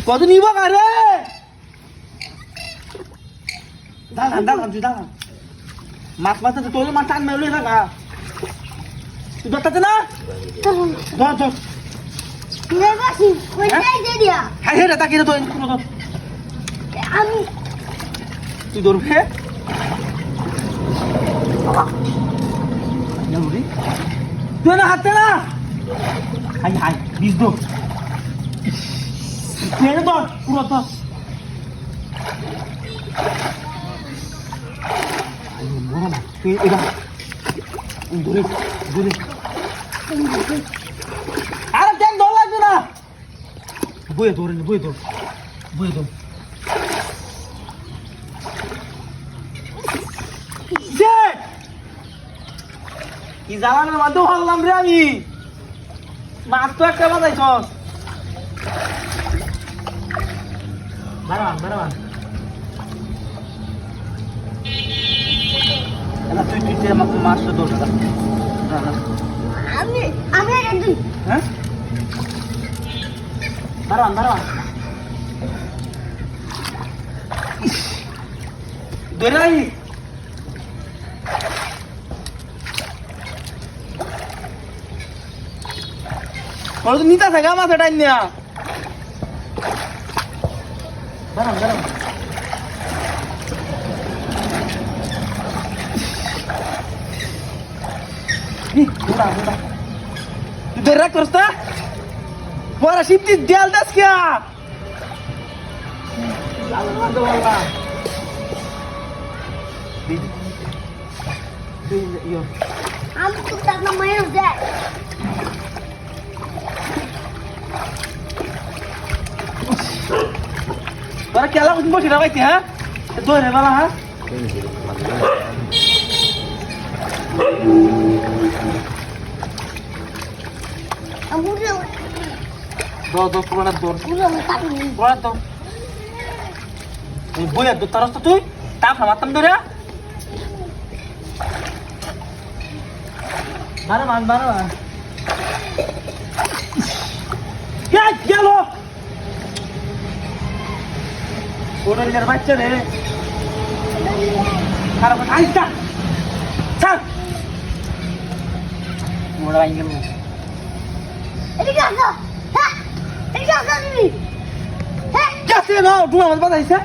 কত নিব কারে দাঁড়ান দাঁড়ান তুই দাঁড়ান মাছ মারতে তোর মাছ টান মেলে থাকা তুই ধরতে না ধর ধর হ্যাঁ হ্যাঁ তাকে তো আমি তুই ধরবে তুই না হাতে না হাই হাই বিষ দো টেনে ধর পুরো ধর তুই এটা ধরে ধরে আরে ট্যাং ধর লাগবে না বইয়ে ধরে বইয়ে ধর বইয়ে ধর কি জ্বালানোর মাধ্যমে হলাম রে আমি মাছ তো একটা বাজাইছ দাঁড়ান দাঁড়ান তুই তুই আমাকে মাছটা ধর আমি আমি একদিন হ্যাঁ দাঁড়ান দাঁড়ান ধরে রাখি ওরা তো নিতে থাকে মাথা টাইম নেয়া দাঁড়ান দাঁড়ান তুই ধরে রাখ করস না পরে শিবটি দেয়াল দাস কে আমি তো তার নাম মায়ের দেয় তোরা কেলা কুন বসে রাখাইছি হ্যাঁ ধরে বেলা হ্যাঁ দর দর পুরানা দর পুরানা দর এই বইয়া দর তারস তুই তাপ মারতাম ধরে বারে মান গেল ওটার যার বাচ্চা রে খারাপ আইসা ছাড় ওরা আইন গেল এদিকে আসো হ্যাঁ এদিকে আসো তুমি হ্যাঁ যাচ্ছে না তুমি আমার বাধা আইসা